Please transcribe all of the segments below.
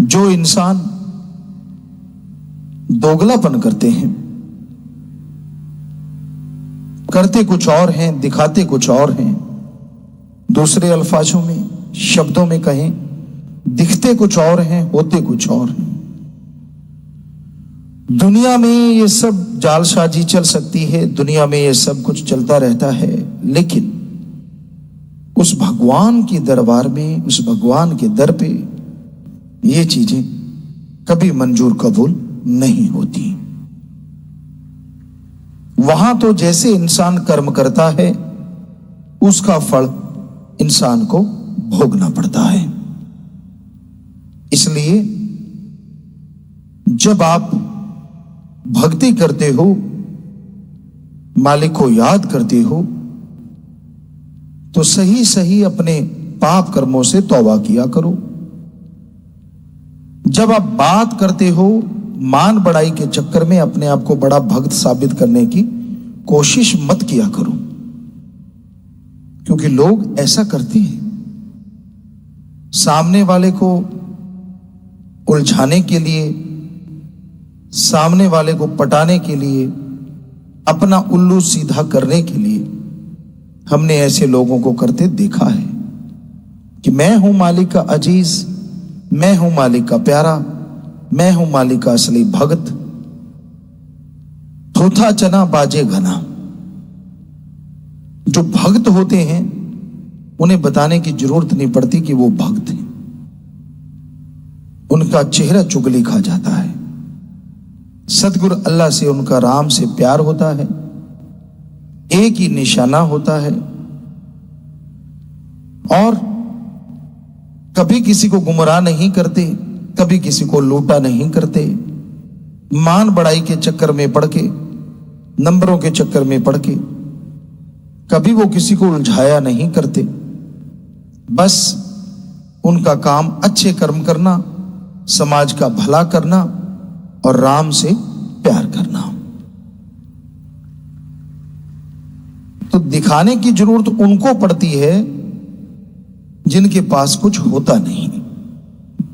जो इंसान दोगलापन करते हैं, करते कुछ और हैं, दिखाते कुछ और हैं, दूसरे अल्फाजों में, शब्दों में कहें, दिखते कुछ और हैं, होते कुछ और हैं। दुनिया में ये सब जालसाजी चल सकती है, दुनिया में ये सब कुछ चलता रहता है, लेकिन उस भगवान के दरबार में, उस भगवान के दर पे ये चीजें कभी मंजूर कबूल नहीं होती। वहां तो जैसे इंसान कर्म करता है उसका फल इंसान को भोगना पड़ता है। इसलिए जब आप भक्ति करते हो, मालिक को याद करते हो, तो सही सही अपने पाप कर्मों से तौबा किया करो। जब आप बात करते हो, मान बढ़ाई के चक्कर में अपने आप को बड़ा भक्त साबित करने की कोशिश मत किया करो, क्योंकि लोग ऐसा करते हैं। सामने वाले को उलझाने के लिए, सामने वाले को पटाने के लिए, अपना उल्लू सीधा करने के लिए हमने ऐसे लोगों को करते देखा है कि मैं हूं मालिक का अजीज, मैं हूं मालिक का प्यारा, मैं हूं मालिक का असली भक्त। थोथा चना बाजे घना। जो भक्त होते हैं उन्हें बताने की जरूरत नहीं पड़ती कि वो भक्त हैं, उनका चेहरा चुगली खा जाता है। सतगुरु अल्लाह से उनका राम से प्यार होता है, एक ही निशाना होता है, और कभी किसी को गुमराह नहीं करते, कभी किसी को लूटा नहीं करते। मान बढ़ाई के चक्कर में पड़ के, नंबरों के चक्कर में पड़ के कभी वो किसी को उलझाया नहीं करते। बस उनका काम अच्छे कर्म करना, समाज का भला करना और राम से प्यार करना। तो दिखाने की जरूरत उनको पड़ती है जिनके पास कुछ होता नहीं।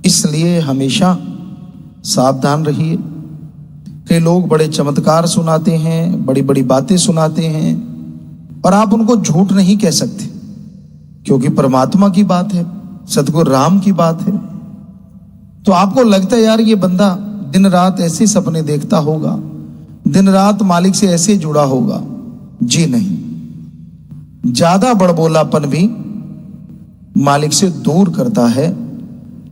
इसलिए हमेशा सावधान रहिए। कई लोग बड़े चमत्कार सुनाते हैं, बड़ी बड़ी बातें सुनाते हैं, और आप उनको झूठ नहीं कह सकते, क्योंकि परमात्मा की बात है, सतगुरु राम की बात है। तो आपको लगता है यार ये बंदा दिन रात ऐसे सपने देखता होगा, दिन रात मालिक से ऐसे जुड़ा होगा। जी नहीं, ज्यादा बड़बोलापन भी मालिक से दूर करता है,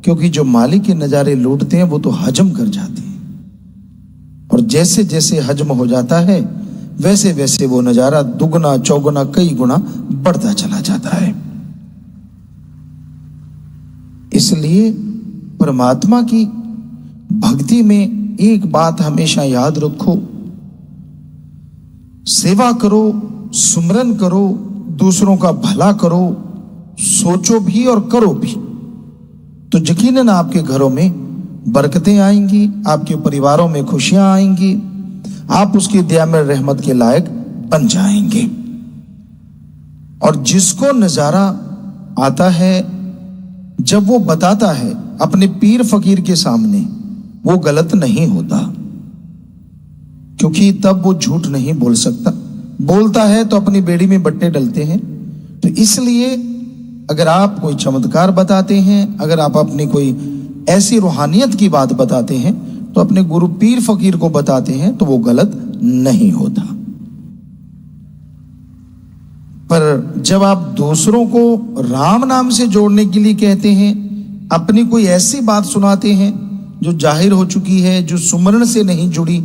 क्योंकि जो मालिक के नजारे लूटते हैं वो तो हजम कर जाते हैं, और जैसे जैसे हजम हो जाता है वैसे वैसे वो नजारा दुगना चौगुना कई गुना बढ़ता चला जाता है। इसलिए परमात्मा की भक्ति में एक बात हमेशा याद रखो, सेवा करो, सुमरन करो, दूसरों का भला करो, सोचो भी और करो भी, तो यकीनन आपके घरों में बरकतें आएंगी, आपके परिवारों में खुशियां आएंगी, आप उसकी दया में रहमत के लायक बन जाएंगे। और जिसको नजारा आता है, जब वो बताता है अपने पीर फकीर के सामने, वो गलत नहीं होता, क्योंकि तब वो झूठ नहीं बोल सकता। बोलता है तो अपनी बेड़ी में बट्टे डलते हैं। तो इसलिए अगर आप कोई चमत्कार बताते हैं, अगर आप अपनी कोई ऐसी रूहानियत की बात बताते हैं, तो अपने गुरु पीर फकीर को बताते हैं, तो वो गलत नहीं होता। पर जब आप दूसरों को राम नाम से जोड़ने के लिए कहते हैं, अपनी कोई ऐसी बात सुनाते हैं जो जाहिर हो चुकी है, जो सुमरण से नहीं जुड़ी,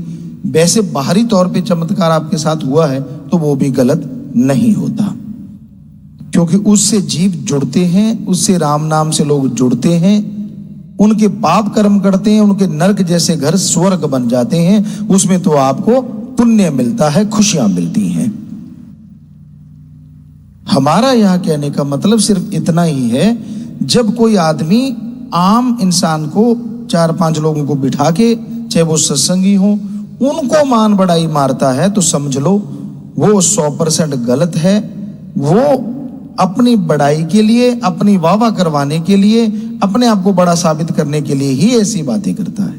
वैसे बाहरी तौर पे चमत्कार आपके साथ हुआ है, तो वो भी गलत नहीं होता, क्योंकि उससे जीव जुड़ते हैं, उससे राम नाम से लोग जुड़ते हैं, उनके पाप कर्म करते हैं, उनके नरक जैसे घर स्वर्ग बन जाते हैं, उसमें तो आपको पुण्य मिलता है, खुशियां मिलती हैं। हमारा यहां कहने का मतलब सिर्फ इतना ही है, जब कोई आदमी आम इंसान को 4-5 लोगों को बिठा के, चाहे वो सत्संगी हो, उनको मान बढ़ाई मारता है, तो समझ लो वो 100% गलत है। वो अपनी बड़ाई के लिए, अपनी वाह वाह करवाने के लिए, अपने आप को बड़ा साबित करने के लिए ही ऐसी बातें करता है।